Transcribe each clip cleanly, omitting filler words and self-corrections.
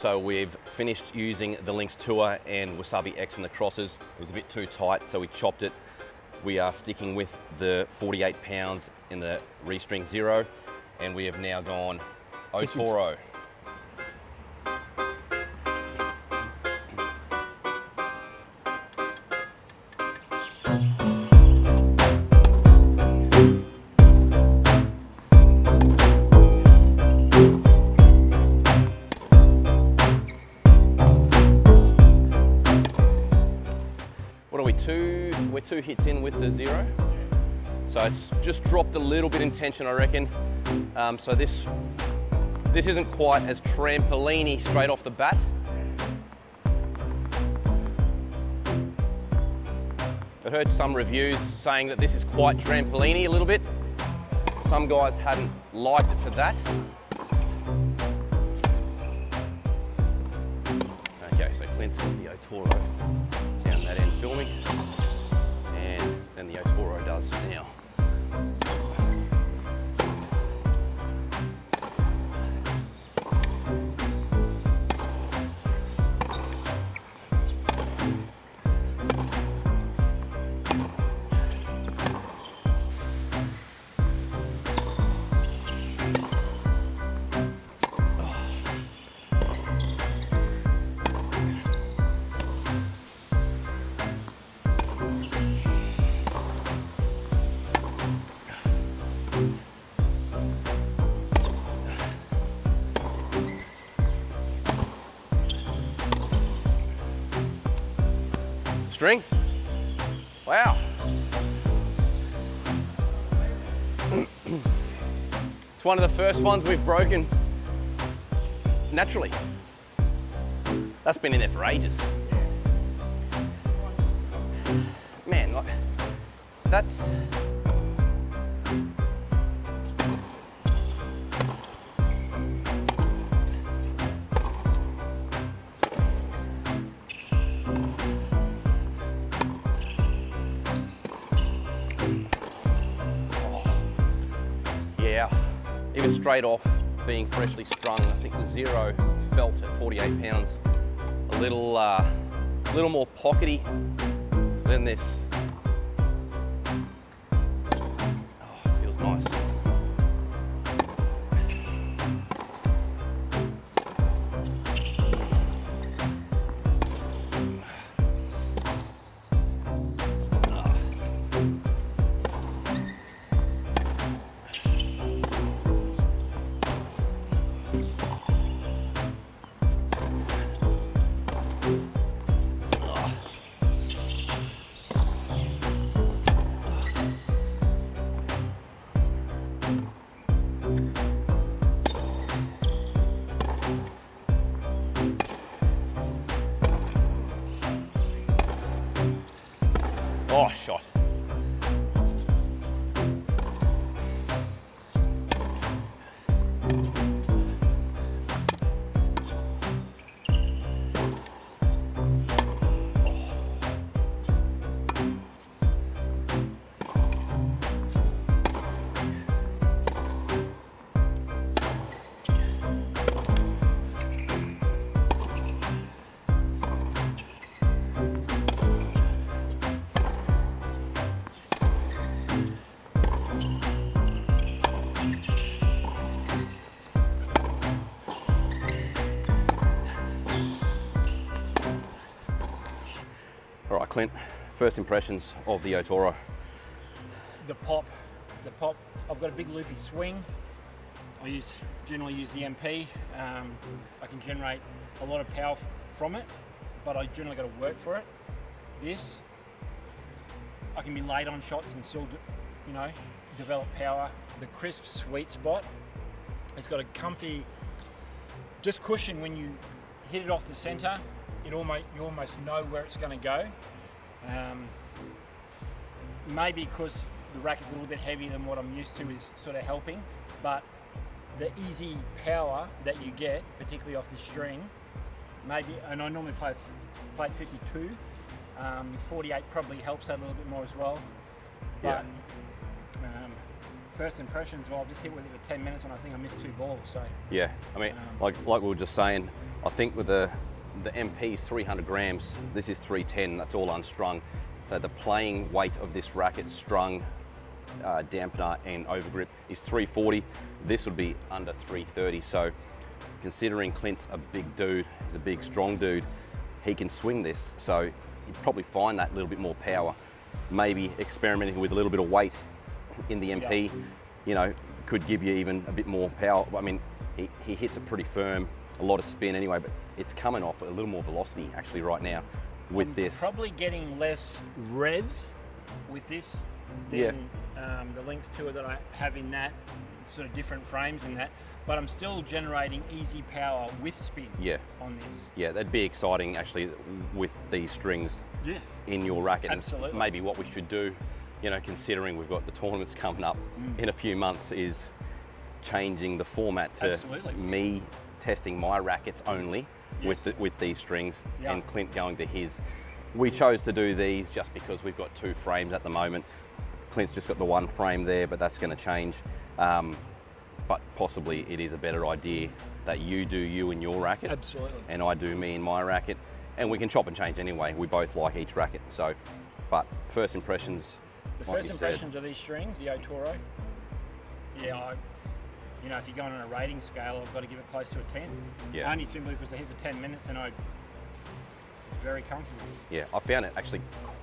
So we've finished using the Lynx Tour and Wasabi X in the crosses. It was a bit too tight, so we chopped it. We are sticking with the 48 pounds in the Restring Zero, and we have now gone O-Toro. We're two hits in with the Zero. So it's just dropped a little bit in tension, I reckon. So this isn't quite as trampoline-y straight off the bat. I've heard some reviews saying that this is quite trampoline-y a little bit. Some guys hadn't liked it for that. Okay, so Clint's got the O-Toro down that end filming. And the O-Toro does now. String? Wow. It's one of the first ones we've broken naturally. That's been in there for ages. Man, like, that's... Yeah, even straight off being freshly strung, I think the Zero felt at 48 pounds a little more pockety than this. Oh, feels nice. Oh, shot. All right, Clint, first impressions of the O-Toro. The pop, I've got a big loopy swing. I generally use the MP. I can generate a lot of power from it, but I generally got to work for it. This, I can be late on shots and still, develop power. The crisp sweet spot, it's got a comfy, just cushion when you hit it off the center. You almost know where it's going to go. Maybe because the racket's a little bit heavier than what I'm used to is sort of helping, but the easy power that you get, particularly off the string, maybe, and I normally play at 52, 48 probably helps that a little bit more as well. But first impressions, well, I've just hit with it for 10 minutes and I think I missed 2 balls. So Yeah, I mean, like we were just saying, I think with the MP is 300 grams, this is 310, that's all unstrung. So the playing weight of this racket, strung, dampener and overgrip, is 340. This would be under 330. So considering Clint's a big dude, he's a big strong dude, he can swing this. So you'd probably find that little bit more power. Maybe experimenting with a little bit of weight in the MP, you know, could give you even a bit more power. I mean, he hits it pretty firm, a lot of spin anyway, but it's coming off a little more velocity actually right now with this. Probably getting less revs with this than the Lynx Tour that I have in that, sort of different frames in that, but I'm still generating easy power with spin on this. Yeah, that'd be exciting actually with these strings in your racket. Absolutely. And maybe what we should do, you know, considering we've got the tournaments coming up in a few months, is changing the format to me testing my rackets only with these strings and Clint going to his. We chose to do these just because we've got 2 frames at the moment. Clint's just got the 1 frame there, but that's going to change. But possibly it is a better idea that you do you in your racket. Absolutely. And I do me in my racket. And we can chop and change anyway. We both like each racket. So, but first impressions. The first impressions of these strings, the O-Toro, you know, if you're going on a rating scale, I've got to give it close to a 10. Yeah. Only simply because I hit the 10 minutes and I was very comfortable. Yeah, I found it actually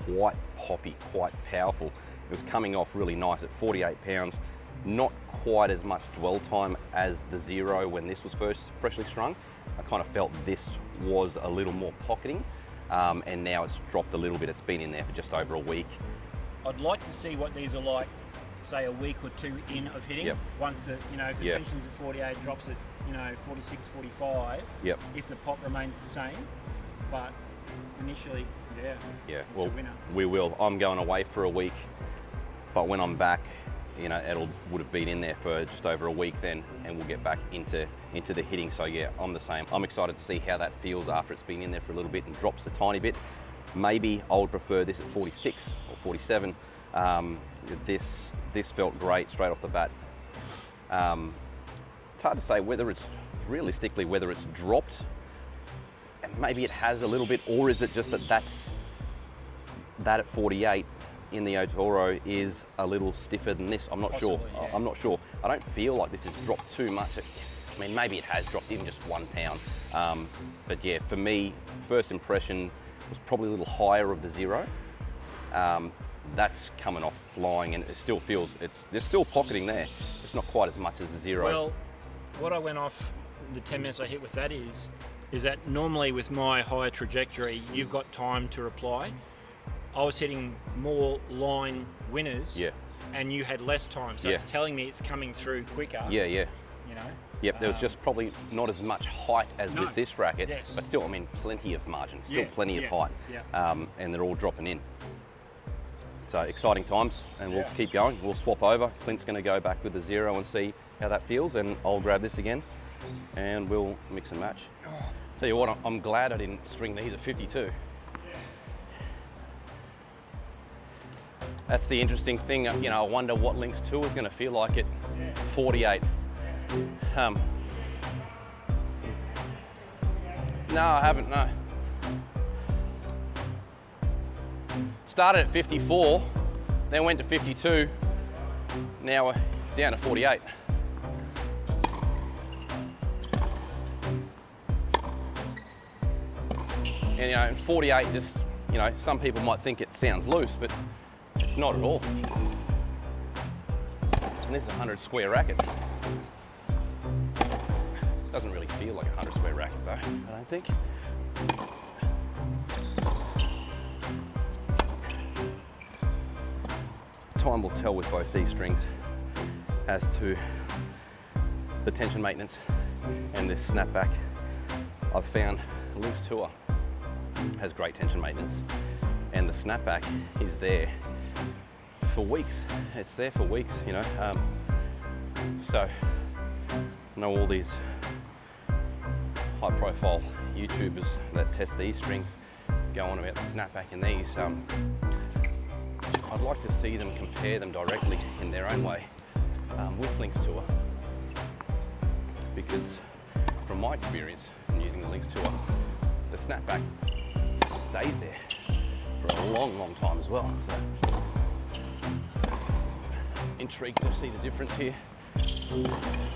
quite poppy, quite powerful. It was coming off really nice at 48 pounds. Not quite as much dwell time as the Zero when this was first freshly strung. I kind of felt this was a little more pocketing, and now it's dropped a little bit. It's been in there for just over a week. I'd like to see what these are like, say a week or 2 in of hitting. Once the, you know, if the tension's at 48, drops at, you know, 46, 45. If the pop remains the same, but initially, it's well, a winner. We will. I'm going away for a week, but when I'm back, you know, it would have been in there for just over a week then, and we'll get back into the hitting. So yeah, I'm the same. I'm excited to see how that feels after it's been in there for a little bit and drops a tiny bit. Maybe I would prefer this at 46 or 47. This felt great straight off the bat. It's hard to say whether it's realistically whether it's dropped. And maybe it has a little bit, or is it just that at 48 in the O-Toro is a little stiffer than this? I'm not sure. I'm not sure. I don't feel like this has dropped too much. I mean, maybe it has dropped even just 1 pound. But yeah, for me, first impression was probably a little higher of the Zero. That's coming off flying, and it still feels, there's still pocketing there. It's not quite as much as the Zero. Well, what I went off the 10 minutes I hit with that is that normally with my higher trajectory, you've got time to reply. I was hitting more line winners, and you had less time, so it's telling me it's coming through quicker. You know. Yep, there was just probably not as much height as with this racket, but still, I mean, plenty of margin, still plenty of height, and they're all dropping in. So exciting times, and we'll keep going. We'll swap over. Clint's going to go back with the Zero and see how that feels, and I'll grab this again, and we'll mix and match. Tell you what, I'm glad I didn't string these at 52. That's the interesting thing, you know, I wonder what Lynx 2 is going to feel like at 48. No, I haven't, no. Started at 54, then went to 52, now we're down to 48. And you know, and 48 just, you know, some people might think it sounds loose, but it's not at all. And this is a 100 square racket. Doesn't really feel like a 100 square racket though, I don't think. Time will tell with both these strings as to the tension maintenance and this snapback. I've found Lynx Tour has great tension maintenance, and the snapback is there for weeks. It's there for weeks, you know. So I know all these high-profile YouTubers that test these strings go on about the snapback in these. I'd like to see them compare them directly in their own way. with Links Tour, because from my experience in using the Links Tour, the snapback stays there for a long, long time as well. So, intrigued to see the difference here. Oh.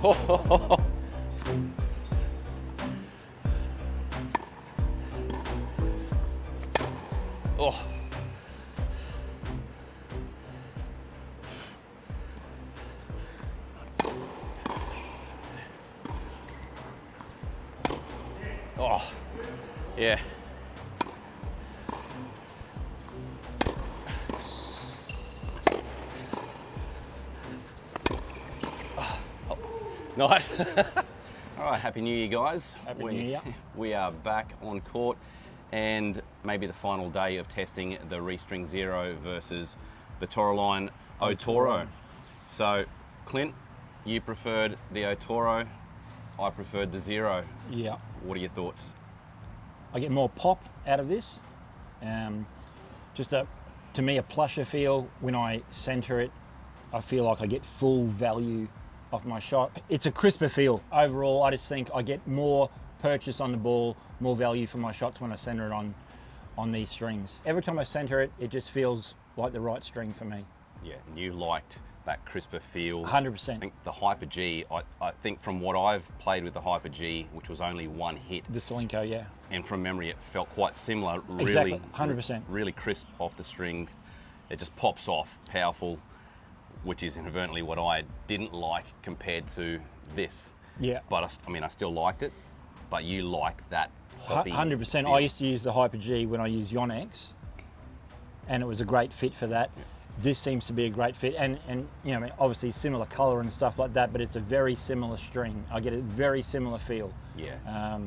Oh. Oh. Oh. Yeah. Nice. All right, Happy New Year, guys. Happy New Year. We are back on court, and maybe the final day of testing the Restring Zero versus the Toroline O-Toro. So, Clint, you preferred the O-Toro, I preferred the Zero. Yeah. What are your thoughts? I get more pop out of this. Just to me, a plusher feel. When I center it, I feel like I get full value off my shot. It's a crisper feel. Overall, I just think I get more purchase on the ball, more value for my shots when I center it on these strings. Every time I center it, it just feels like the right string for me. Yeah, and you liked that crisper feel. 100%. I think the Hyper G, I think from what I've played with the Hyper G, which was only one hit. The Solinco, yeah. And from memory, it felt quite similar. Exactly, 100%. Really crisp off the string. It just pops off, powerful, which is inadvertently what I didn't like compared to this. Yeah. But I still liked it, but you like that poppy 100%. feel. I used to use the Hyper G when I used Yonex, and it was a great fit for that. Yeah. This seems to be a great fit, and you know, I mean, obviously similar color and stuff like that, but it's a very similar string. I get a very similar feel. Yeah.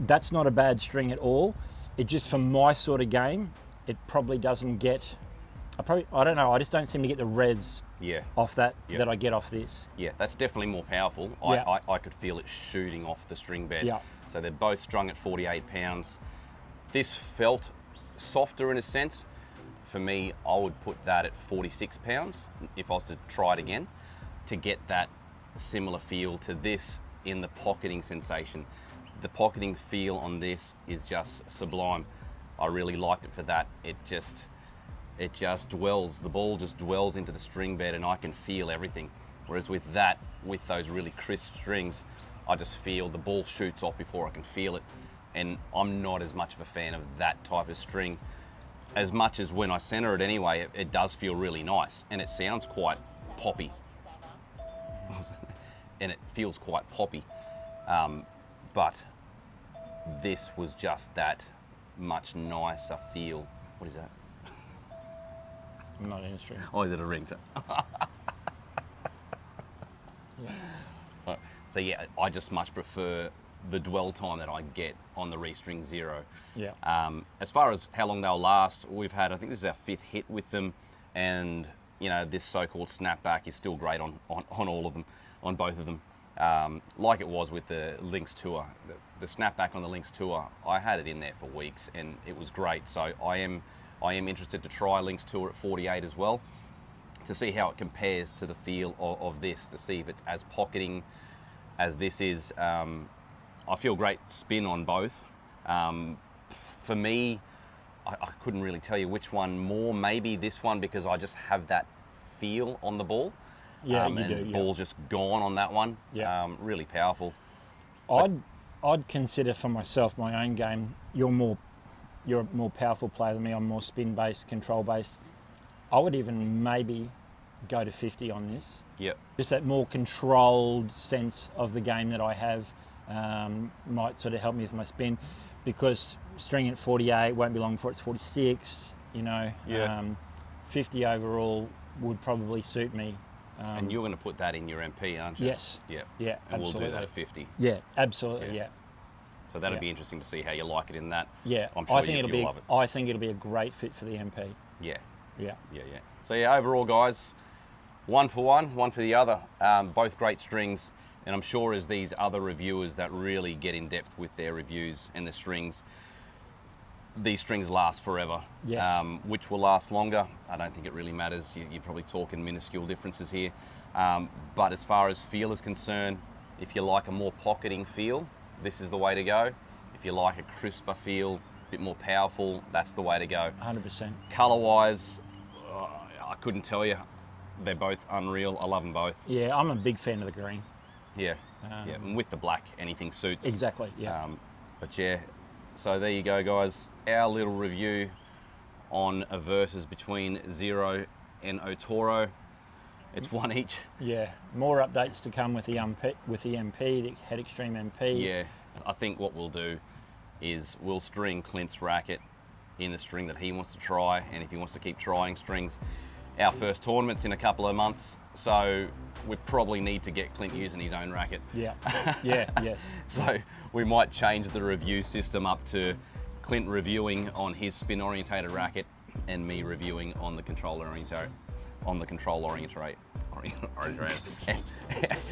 That's not a bad string at all. It just, for my sort of game, it probably doesn't get. I don't know. I just don't seem to get the revs off that that I get off this. Yeah, that's definitely more powerful. Yeah. I could feel it shooting off the string bed. Yeah. So they're both strung at 48 pounds. This felt softer in a sense. For me, I would put that at 46 pounds if I was to try it again, to get that similar feel to this in the pocketing sensation. The pocketing feel on this is just sublime. I really liked it for that. It just dwells, the ball just dwells into the string bed, and I can feel everything. Whereas with that, with those really crisp strings, I just feel the ball shoots off before I can feel it. And I'm not as much of a fan of that type of string. As much as when I center it anyway, it does feel really nice, and it sounds quite poppy. And it feels quite poppy. But this was just that much nicer feel. What is that? I'm not in a string. Oh, is it a ringtone? Yeah. So yeah, I just much prefer the dwell time that I get on the Restring Zero. Yeah. As far as how long they'll last, we've had, I think this is our 5th hit with them, and you know, this so-called snapback is still great on all of them, on both of them. Like it was with the Links Tour. The snapback on the Links Tour, I had it in there for weeks and it was great. So I am interested to try Links Tour at 48 as well, to see how it compares to the feel of this, to see if it's as pocketing as this is. I feel great spin on both. For me, I couldn't really tell you which one more. Maybe this one, because I just have that feel on the ball. Yeah, and you do. the ball's just gone on that one. Yeah. Really powerful. I'd I'd consider for myself, my own game, you're a more powerful player than me. I'm more spin-based, control-based. I would even maybe go to 50 on this. Yep. Just that more controlled sense of the game that I have might sort of help me with my spin, because stringing at 48 won't be long before it's 46, you know. Yeah. 50 overall would probably suit me. And you're going to put that in your MP, aren't you? Yes. Yeah. Yeah, And absolutely. we'll do that at 50. Yeah, absolutely, Yeah. yeah. So that'll be interesting to see how you like it in that. Yeah, I'm sure I think you'll love it. I think it'll be a great fit for the MP. Yeah. Yeah. Yeah, yeah. So yeah, overall, guys, one for the other. Both great strings, and I'm sure as these other reviewers that really get in depth with their reviews and the strings, these strings last forever. Yes. Which will last longer, I don't think it really matters. You're probably talking minuscule differences here. But as far as feel is concerned, if you like a more pocketing feel, this is the way to go. If you like a crisper feel, a bit more powerful, that's the way to go. 100%. Color-wise, I couldn't tell you. They're both unreal. I love them both. Yeah, I'm a big fan of the green. Yeah, yeah. And with the black, anything suits. Exactly, yeah. But yeah, so there you go, guys. Our little review on a versus between Zero and O-Toro. It's one each. Yeah, more updates to come with the MP, the Head Extreme MP. Yeah, I think what we'll do is we'll string Clint's racket in the string that he wants to try, and if he wants to keep trying strings, our first tournament's in a couple of months, so we probably need to get Clint using his own racket. Yeah, yeah, yes. So we might change the review system up to Clint reviewing on his spin orientated racket and me reviewing on the control orientated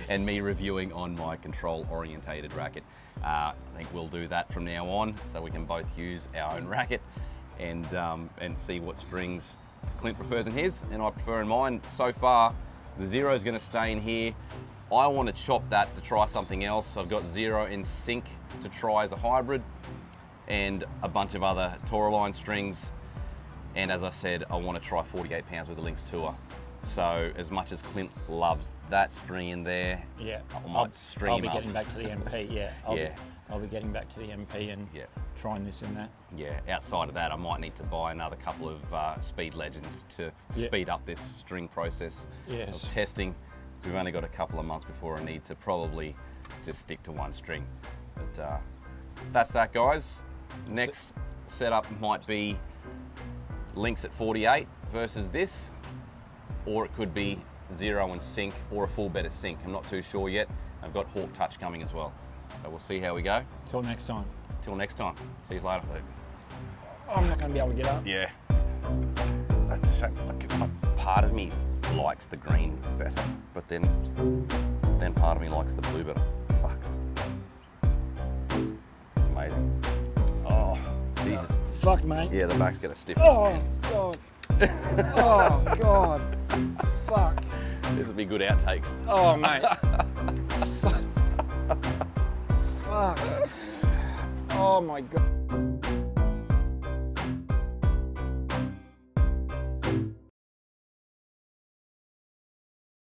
and me reviewing on my control orientated racket. I think we'll do that from now on, so we can both use our own racket and see what strings Clint prefers in his and I prefer in mine. So far, the Zero is going to stay in here. I want to chop that to try something else. I've got Zero in sync to try as a hybrid and a bunch of other Toroline strings. And as I said, I want to try 48 pounds with the Lynx Tour. So as much as Clint loves that string in there, Yeah, I might string I'll be him up. getting back to the MP. Yeah, I'll be getting back to the MP and trying this and that. Yeah, outside of that, I might need to buy another couple of Speed Legends to speed up this string process Yes. of testing. So we've only got a couple of months before I need to probably just stick to one string. But that's that, guys. Next setup might be Lynx at 48 versus this, or it could be Zero and sync, or a full bed of sync. I'm not too sure yet. I've got Hawk Touch coming as well. So we'll see how we go. Till next time. Till next time. See you later. I'm not going to be able to get up. Yeah. That's a shame. Like, part of me likes the green better, but then part of me likes the blue better. Fuck. It's amazing. Oh, Jesus. Fuck, mate. Yeah, the back's got a stiff. Oh, God. Oh, God. Fuck. This would be good outtakes. Oh, mate. Fuck. Fuck. Oh, my God.